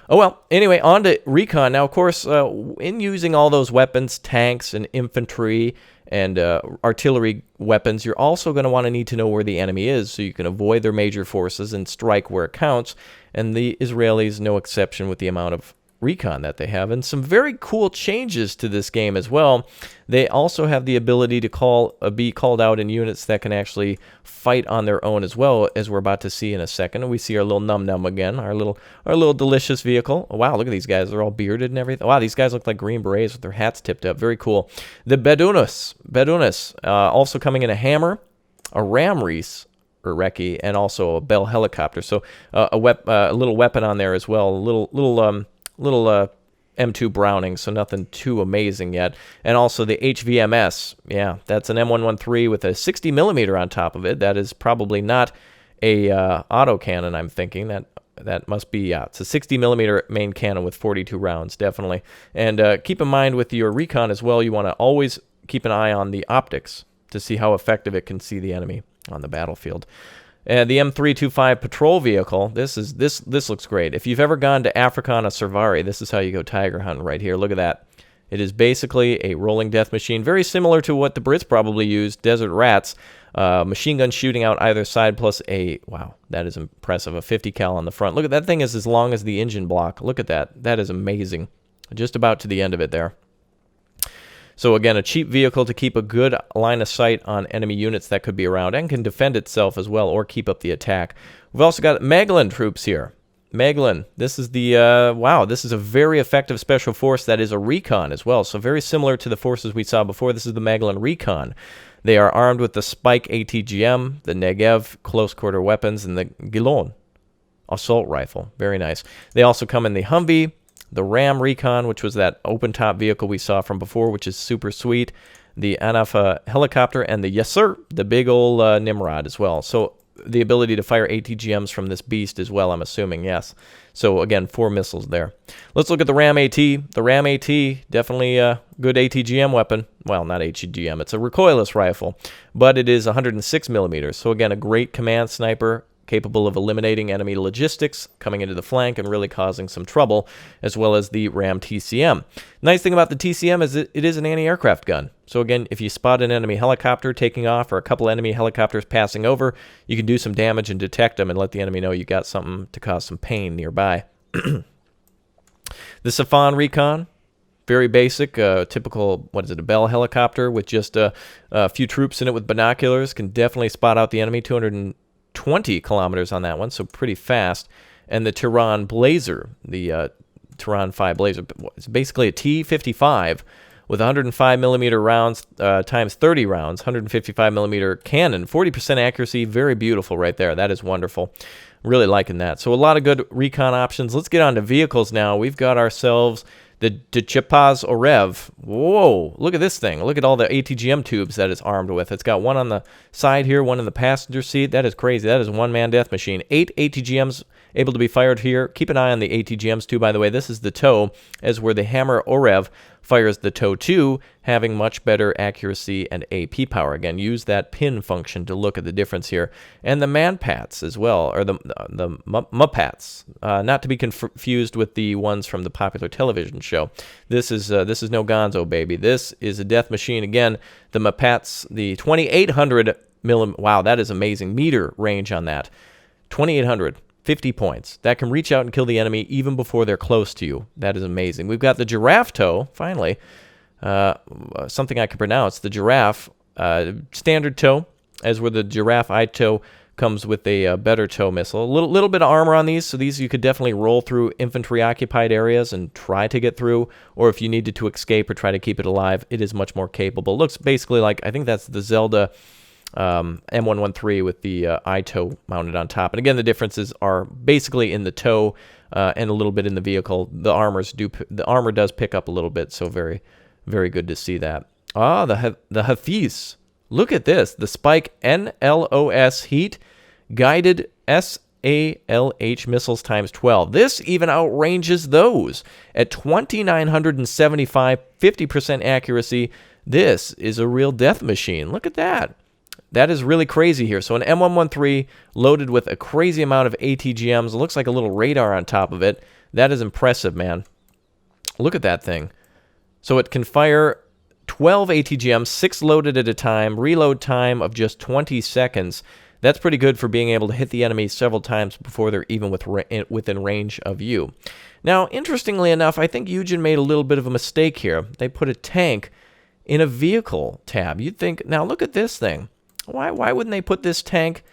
Oh well. Anyway, on to Recon. Now, of course, in using all those weapons, tanks and infantry and artillery weapons, you're also going to want to need to know where the enemy is so you can avoid their major forces and strike where it counts. And the Israelis, no exception with the amount of recon that they have, and some very cool changes to this game as well. They also have the ability to be called out in units that can actually fight on their own as well, as we're about to see in a second. And we see our little num-num again, our little delicious vehicle. Oh, wow, look at these guys. They're all bearded and everything. Wow, these guys look like Green Berets with their hats tipped up. Very cool. The Bedounis, also coming in a hammer, a ram reese, or recce, and also a Bell helicopter. So a little weapon on there as well. A little M2 Browning, so nothing too amazing yet. And also the HVMS. Yeah, that's an M113 with a 60 millimeter on top of it. That is probably not a autocannon, I'm thinking. That must be, yeah, it's a 60 millimeter main cannon with 42 rounds, definitely. And keep in mind with your recon as well, you want to always keep an eye on the optics. to see how effective it can see the enemy on the battlefield. And the M325 patrol vehicle, this looks great. If you've ever gone to Africa on a safari, this is how you go tiger hunting right here. Look at that. It is basically a rolling death machine, very similar to what the Brits probably used, Desert Rats. Machine gun shooting out either side, plus a, wow, that is impressive, a 50 cal on the front. Look at that thing, is as long as the engine block. Look at that. That is amazing. Just about to the end of it there. So again, a cheap vehicle to keep a good line of sight on enemy units that could be around, and can defend itself as well, or keep up the attack. We've also got Maglan troops here. Maglan, this is the, wow, this is a very effective special force that is a recon as well. So very similar to the forces we saw before. This is the Maglan Recon. They are armed with the Spike ATGM, the Negev close quarter weapons, and the Gilon assault rifle. Very nice. They also come in the Humvee, the Ram Recon, which was that open-top vehicle we saw from before, which is super sweet, the Anafa helicopter, and the Yes Sir, the big old Nimrod as well. So the ability to fire ATGMs from this beast as well, I'm assuming, yes. So again, 4 missiles there. Let's look at the Ram AT. The Ram AT, definitely a good ATGM weapon. Well, not ATGM, it's a recoilless rifle, but it is 106 millimeters. So again, a great command sniper, capable of eliminating enemy logistics, coming into the flank and really causing some trouble, as well as the Ram TCM. Nice thing about the TCM is it is an anti-aircraft gun. So again, if you spot an enemy helicopter taking off or a couple enemy helicopters passing over, you can do some damage and detect them and let the enemy know you got something to cause some pain nearby. The Afon Recon, very basic, typical, what is it, a Bell helicopter with just a few troops in it with binoculars, can definitely spot out the enemy, 220 kilometers on that one, so pretty fast. And the Tehran Blazer, the Tehran 5 Blazer, it's basically a T-55 with 105 millimeter rounds times 30 rounds, 155 millimeter cannon, 40% accuracy, very beautiful right there. That is wonderful. Really liking that. So a lot of good recon options. Let's get on to vehicles now. We've got ourselves the Chapaz Orev. Whoa, look at this thing. Look at all the ATGM tubes that it's armed with. It's got one on the side here, one in the passenger seat. That is crazy. That is a one-man death machine. 8 ATGMs able to be fired here. Keep an eye on the ATGMs too, by the way. This is the Toe, as where the Hammer Orev fires the Toe 2, having much better accuracy and AP power. Again, use that pin function to look at the difference here. And the Manpats as well, or the Mupats, not to be confused with the ones from the popular television show. This is no Gonzo, baby. This is a death machine. Again, the Mupats, the 2,800 wow, that is amazing. Meter range on that. 2,800. 50 points. That can reach out and kill the enemy even before they're close to you. That is amazing. We've got the Giraffe Toe, finally. Something I can pronounce. The Giraffe, standard toe, as where the Giraffe Ii Toe comes with a better toe missile. A little bit of armor on these, so these you could definitely roll through infantry-occupied areas and try to get through, or if you needed to escape or try to keep it alive, it is much more capable. Looks basically like, I think that's the Zelda M113 with the eye toe mounted on top. And again, the differences are basically in the toe and a little bit in the vehicle. The armor does pick up a little bit, so very, very good to see that. Ah, the Hafiz. Look at this. The Spike NLOS Heat Guided SALH missiles times 12. This even outranges those at 2,975, 50% accuracy. This is a real death machine. Look at that. That is really crazy here. So an M113 loaded with a crazy amount of ATGMs. It looks like a little radar on top of it. That is impressive, man. Look at that thing. So it can fire 12 ATGMs, 6 loaded at a time, reload time of just 20 seconds. That's pretty good for being able to hit the enemy several times before they're even within range of you. Now, interestingly enough, I think Eugen made a little bit of a mistake here. They put a tank in a vehicle tab. You'd think, now look at this thing. Why wouldn't they put this tank?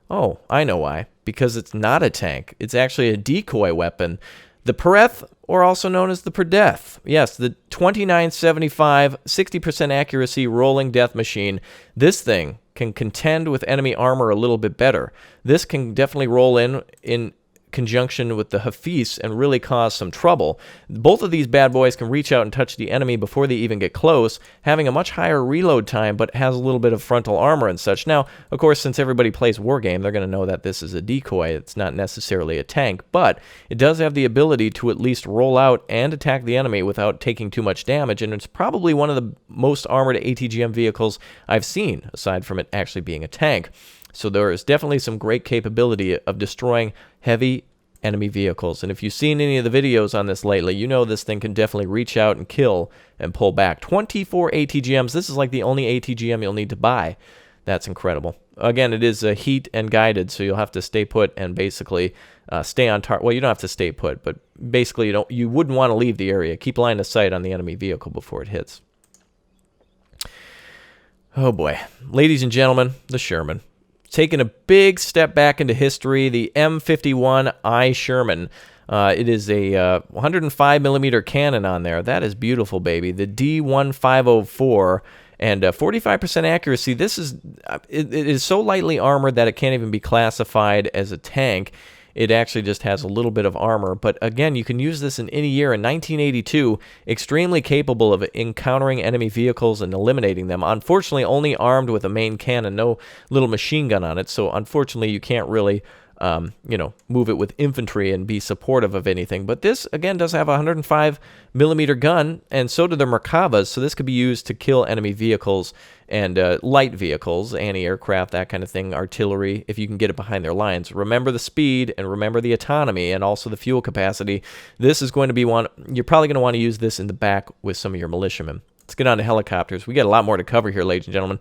Oh, I know why. Because it's not a tank. It's actually a decoy weapon. The Pereth, or also known as the Perdeth. Yes, the 2975, 60% accuracy rolling death machine. This thing can contend with enemy armor a little bit better. This can definitely roll in conjunction with the Hafiz and really cause some trouble. Both of these bad boys can reach out and touch the enemy before they even get close, having a much higher reload time, but has a little bit of frontal armor and such. Now, of course, since everybody plays Wargame, they're going to know that this is a decoy. It's not necessarily a tank, but it does have the ability to at least roll out and attack the enemy without taking too much damage, and it's probably one of the most armored ATGM vehicles I've seen, aside from it actually being a tank. So there is definitely some great capability of destroying heavy enemy vehicles. And if you've seen any of the videos on this lately, you know this thing can definitely reach out and kill and pull back. 24 ATGMs. This is like the only ATGM you'll need to buy. That's incredible. Again, it is heat and guided, so you'll have to stay put and basically stay on target. Well, you don't have to stay put, but basically you wouldn't want to leave the area. Keep line of sight on the enemy vehicle before it hits. Oh boy. Ladies and gentlemen, the Sherman. Taking a big step back into history, the M51 Sherman. It is a 105 millimeter cannon on there. That is beautiful, baby. The D1504 and 45% accuracy. This is it is so lightly armored that it can't even be classified as a tank. It actually just has a little bit of armor. But again, you can use this in any year. In 1982, extremely capable of encountering enemy vehicles and eliminating them. Unfortunately, only armed with a main cannon, no little machine gun on it. So unfortunately, you can't really move it with infantry and be supportive of anything. But this, again, does have a 105 millimeter gun, and so do the Merkavas, so this could be used to kill enemy vehicles and light vehicles, anti-aircraft, that kind of thing, artillery, if you can get it behind their lines. Remember the speed, and remember the autonomy, and also the fuel capacity. This is going to be one, you're probably going to want to use this in the back with some of your militiamen. Let's get on to helicopters. We got a lot more to cover here, ladies and gentlemen.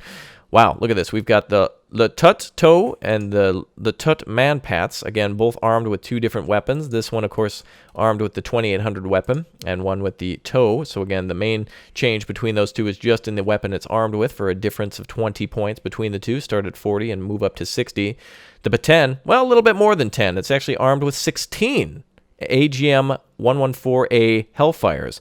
Wow, look at this. We've got the Tut Toe and the Tut Manpats, again, both armed with two different weapons. This one, of course, armed with the 2800 weapon, and one with the Toe. So again, the main change between those two is just in the weapon it's armed with, for a difference of 20 points between the two. Start at 40 and move up to 60. The Baten, well, a little bit more than 10. It's actually armed with 16 AGM 114A Hellfires.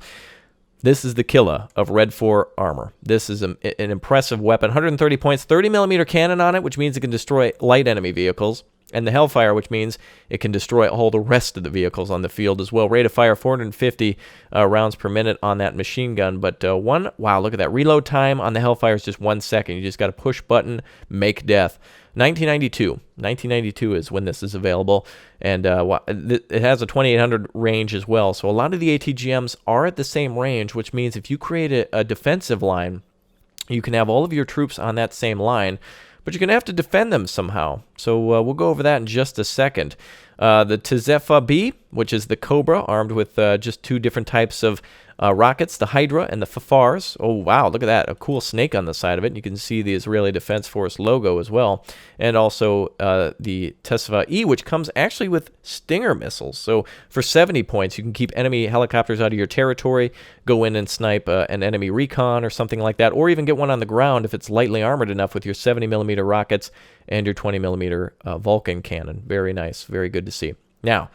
This is the killer of Red 4 armor. This is an impressive weapon. 130 points, 30 millimeter cannon on it, which means it can destroy light enemy vehicles. And the Hellfire, which means it can destroy all the rest of the vehicles on the field as well. Rate of fire, 450 rounds per minute on that machine gun. But wow, look at that. Reload time on the Hellfire is just 1 second. You just got to push button, make death. 1992. 1992 is when this is available, and it has a 2800 range as well. So a lot of the ATGMs are at the same range, which means if you create a defensive line, you can have all of your troops on that same line, but you're going to have to defend them somehow. So we'll go over that in just a second. The Givat Ii, which is the Cobra, armed with just two different types of rockets, the Hydra and the Fafars. Oh, wow, look at that. A cool snake on the side of it. You can see the Israeli Defense Force logo as well. And also the Givat Ii, which comes actually with Stinger missiles. So for 70 points, you can keep enemy helicopters out of your territory, go in and snipe an enemy recon or something like that, or even get one on the ground if it's lightly armored enough with your 70 millimeter rockets and your 20 millimeter Vulcan cannon. Very nice. Very good to see. Now,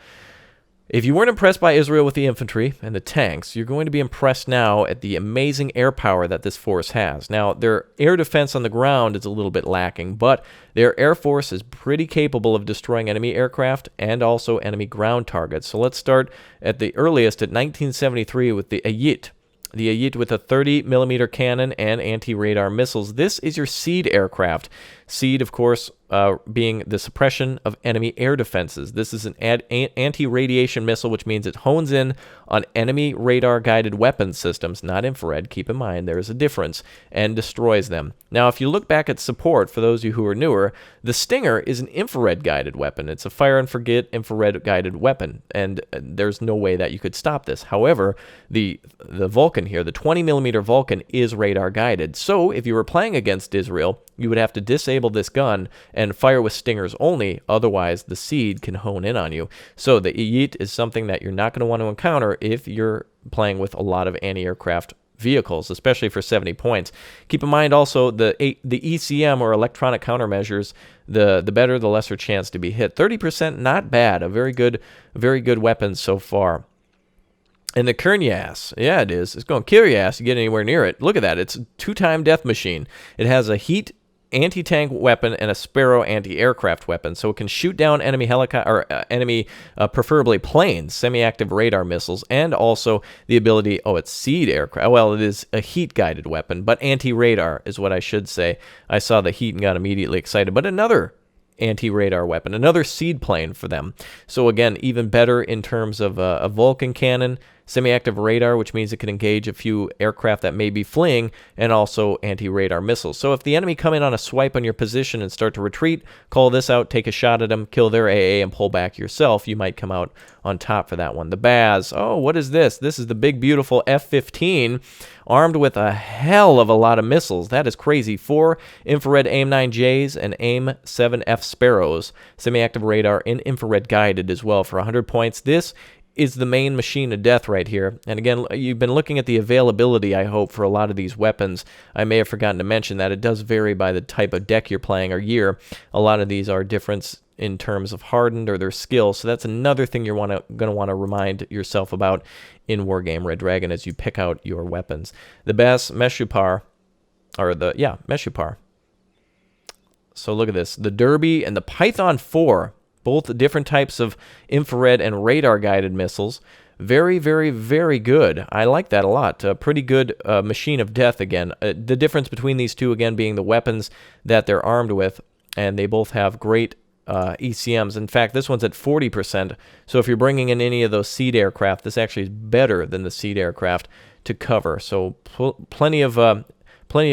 if you weren't impressed by Israel with the infantry and the tanks, you're going to be impressed now at the amazing air power that this force has. Now, their air defense on the ground is a little bit lacking, but their air force is pretty capable of destroying enemy aircraft and also enemy ground targets. So let's start at the earliest at 1973 with the Ayit. The Ayit with a 30 millimeter cannon and anti-radar missiles. This is your SEAD aircraft. SEAD, of course, being the suppression of enemy air defenses. This is an anti-radiation missile, which means it hones in on enemy radar-guided weapon systems, not infrared. Keep in mind, there is a difference, and destroys them. Now, if you look back at support, for those of you who are newer, the Stinger is an infrared-guided weapon. It's a fire-and-forget infrared-guided weapon, and there's no way that you could stop this. However, the Vulcan here, the 20 millimeter Vulcan, is radar-guided. So, if you were playing against Israel, you would have to disable this gun and fire with Stingers only, otherwise the SEAD can hone in on you. So the Ayit is something that you're not going to want to encounter if you're playing with a lot of anti-aircraft vehicles, especially for 70 points. Keep in mind also the ECM, or electronic countermeasures, the better, the lesser chance to be hit. 30%, not bad. A very good weapon so far. And the Kernyas, yeah, it is. It's going to kill your ass. You get anywhere near it. Look at that. It's a 2-time death machine. It has a heat anti-tank weapon and a Sparrow anti-aircraft weapon, so it can shoot down enemy enemy preferably planes, semi-active radar missiles, and also the ability. Oh, it's seed aircraft. Well, it is a heat-guided weapon, but anti-radar is what I should say. I saw the heat and got immediately excited. But another anti-radar weapon, another seed plane for them. So again, even better in terms of a Vulcan cannon, semi-active radar, which means it can engage a few aircraft that may be fleeing, and also anti-radar missiles. So if the enemy come in on a swipe on your position and start to retreat, call this out, take a shot at them, kill their AA, and pull back yourself. You might come out on top for that one. The Baz. Oh, what is this? This is the big, beautiful F-15, armed with a hell of a lot of missiles. That is crazy. 4 infrared AIM-9Js and AIM-7F Sparrows, semi-active radar and infrared guided as well for 100 points. This is the main machine of death right here. And again, you've been looking at the availability, I hope, for a lot of these weapons. I may have forgotten to mention that it does vary by the type of deck you're playing or year. A lot of these are different in terms of hardened or their skill. So that's another thing you're going to want to remind yourself about in Wargame Red Dragon as you pick out your weapons. The best Meshupar, or the, yeah, Meshupar. So look at this. The Derby and the Python 4, both different types of infrared and radar-guided missiles. Very, very, very good. I like that a lot. Pretty good machine of death again. The difference between these two, again, being the weapons that they're armed with, and they both have great ECMs. In fact, this one's at 40%. So if you're bringing in any of those seed aircraft, this actually is better than the seed aircraft to cover. So plenty of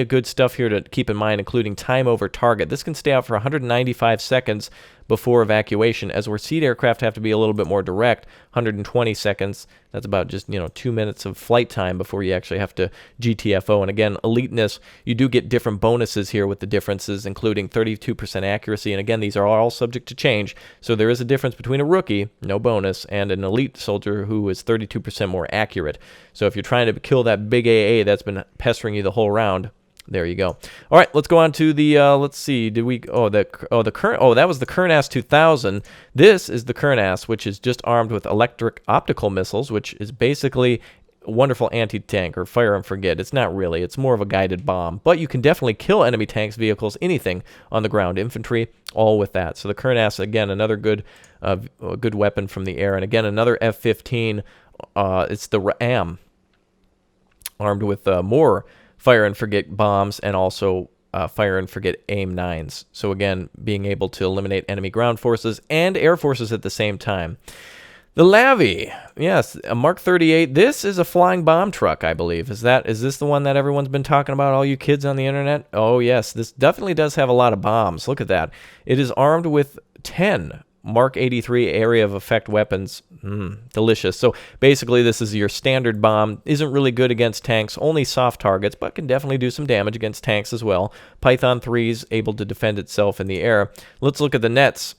good stuff here to keep in mind, including time over target. This can stay out for 195 seconds before evacuation, as where seed aircraft have to be a little bit more direct, 120 seconds. That's about just, 2 minutes of flight time before you actually have to GTFO. And again, eliteness, you do get different bonuses here with the differences, including 32% accuracy. And again, these are all subject to change. So there is a difference between a rookie, no bonus, and an elite soldier who is 32% more accurate. So if you're trying to kill that big AA that's been pestering you the whole round, there you go. All right, let's go on to the, let's see, that was the Kernas 2000. This is the Kernas, which is just armed with electric optical missiles, which is basically a wonderful anti-tank or fire and forget. It's not really. It's more of a guided bomb. But you can definitely kill enemy tanks, vehicles, anything on the ground, infantry, all with that. So the Kernas, again, another good weapon from the air. And again, another F-15. It's the Ram, armed with more fire and forget bombs and also fire and forget AIM-9s. So again, being able to eliminate enemy ground forces and air forces at the same time. The Lavi, yes, a Mark 38. This is a flying bomb truck, I believe. Is this the one that everyone's been talking about, all you kids on the internet? Oh yes, this definitely does have a lot of bombs. Look at that. It is armed with 10 Mark 83 area of effect weapons. Delicious. So basically this is your standard bomb. Isn't really good against tanks, only soft targets, but can definitely do some damage against tanks as well. Python 3 is able to defend itself in the air. Let's look at the nets.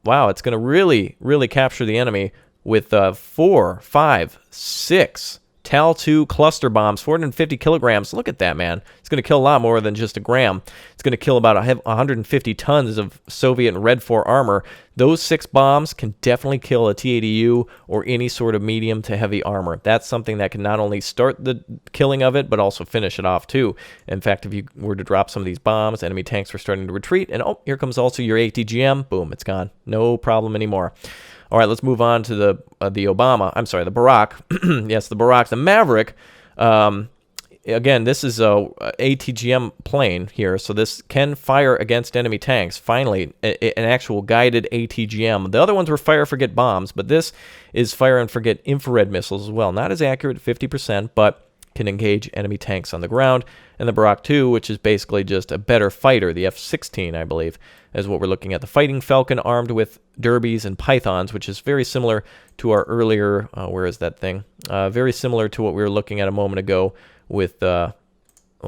Wow, it's going to really, really capture the enemy with 4, 5, 6 Tal-2 cluster bombs, 450 kilograms. Look at that, man. It's going to kill a lot more than just a gram. It's going to kill about 150 tons of Soviet and Red 4 armor. Those 6 bombs can definitely kill a T-80U or any sort of medium to heavy armor. That's something that can not only start the killing of it, but also finish it off, too. In fact, if you were to drop some of these bombs, enemy tanks were starting to retreat, and oh, here comes also your ATGM. Boom, it's gone. No problem anymore. All right, let's move on to the Barack. Yes, the Barack, the Maverick. Again, this is a ATGM plane here, so this can fire against enemy tanks. Finally, an actual guided ATGM. The other ones were fire forget bombs, but this is fire and forget infrared missiles as well. Not as accurate, 50%, but can engage enemy tanks on the ground. And the Barack 2, which is basically just a better fighter, the F-16, I believe, is what we're looking at. The Fighting Falcon armed with derbies and pythons, which is very similar to our earlier, where is that thing? Very similar to what we were looking at a moment ago with, well,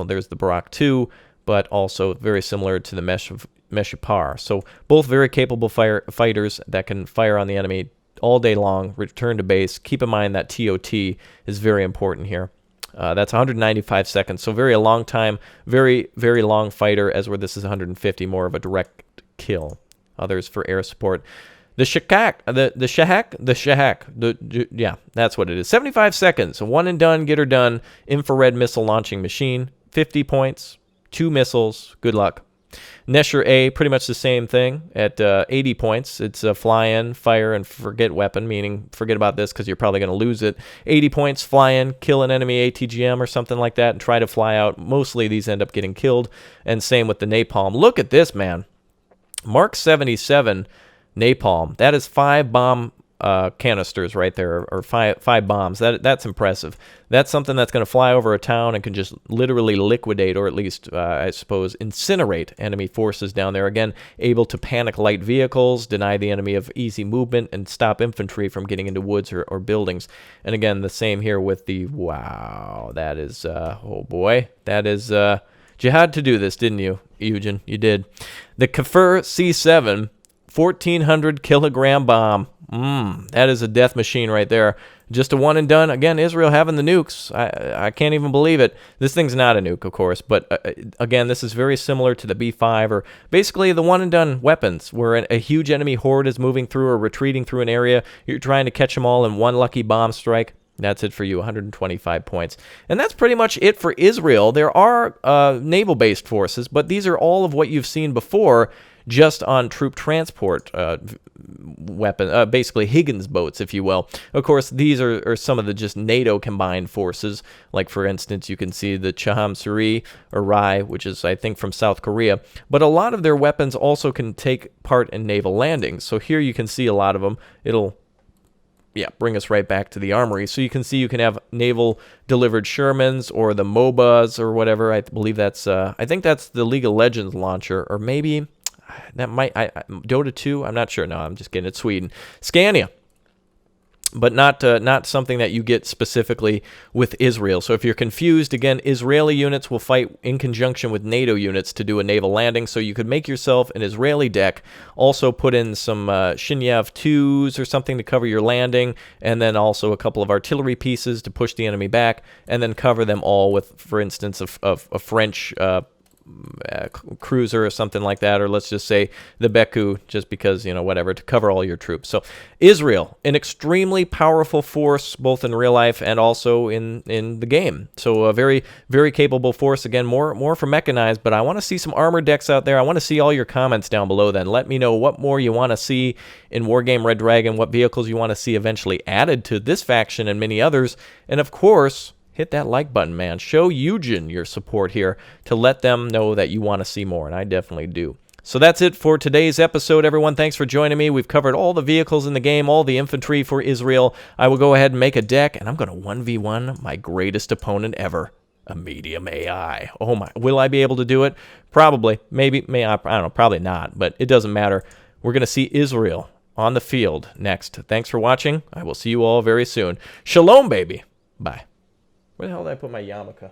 there's the Barack 2, but also very similar to the Meshupar. So both very capable fighters that can fire on the enemy all day long, return to base. Keep in mind that TOT is very important here. That's 195 seconds, so very a long time, very, very long fighter, as where this is 150, more of a direct kill. Others for air support. The Shahak, yeah, that's what it is. 75 seconds, one and done, get her done. Infrared missile launching machine, 50 points, 2 missiles, good luck. Nesher A, pretty much the same thing at 80 points. It's a fly in, fire, and forget weapon, meaning forget about this because you're probably going to lose it. 80 points, fly in, kill an enemy ATGM or something like that, and try to fly out. Mostly these end up getting killed, and same with the Napalm. Look at this, man. Mark 77 Napalm. That is 5 bomb canisters right there, or five bombs. That's impressive. That's something that's going to fly over a town and can just literally liquidate, or at least, I suppose, incinerate enemy forces down there. Again, able to panic light vehicles, deny the enemy of easy movement, and stop infantry from getting into woods or buildings. And again, the same here with the, wow, that is, oh boy, that is, you had to do this, didn't you, Eugen? You did. The Kafir C7, 1,400 kilogram bomb. That is a death machine right there. Just a one and done. Again, Israel having the nukes. I can't even believe it. This thing's not a nuke, of course, but again, this is very similar to the B5, or basically the one and done weapons, where a huge enemy horde is moving through or retreating through an area. You're trying to catch them all in one lucky bomb strike. That's it for you, 125 points. And that's pretty much it for Israel. There are naval-based forces, but these are all of what you've seen before, just on troop transport weapon, basically Higgins boats, if you will. Of course, these are some of the just NATO combined forces. Like, for instance, you can see the Chaham Suri, or Rai, which is, I think, from South Korea. But a lot of their weapons also can take part in naval landings. So here you can see a lot of them. It'll, yeah, bring us right back to the armory. So you can see you can have naval-delivered Shermans, or the MOBAs, or whatever. I believe that's, I think that's the League of Legends launcher, or maybe that might, Dota 2, I'm not sure. No, I'm just kidding. It's Sweden. Scania. But not something that you get specifically with Israel. So if you're confused, again, Israeli units will fight in conjunction with NATO units to do a naval landing. So you could make yourself an Israeli deck, also put in some Shinyav 2s or something to cover your landing, and then also a couple of artillery pieces to push the enemy back, and then cover them all with, for instance, a French cruiser or something like that, or let's just say the F.A.Q, just because, you know, whatever, to cover all your troops. So Israel, an extremely powerful force, both in real life and also in the game. So a very, very capable force. Again, more for mechanized, but I want to see some armor decks out there. I want to see all your comments down below then. Let me know what more you want to see in Wargame Red Dragon, what vehicles you want to see eventually added to this faction and many others. And of course, hit that like button, man. Show Eugen your support here to let them know that you want to see more, and I definitely do. So that's it for today's episode, everyone. Thanks for joining me. We've covered all the vehicles in the game, all the infantry for Israel. I will go ahead and make a deck, and I'm going to 1v1 my greatest opponent ever, a medium AI. Oh my, will I be able to do it? Probably. Maybe, I don't know, probably not, but it doesn't matter. We're going to see Israel on the field next. Thanks for watching. I will see you all very soon. Shalom, baby. Bye. Where the hell did I put my yarmulke?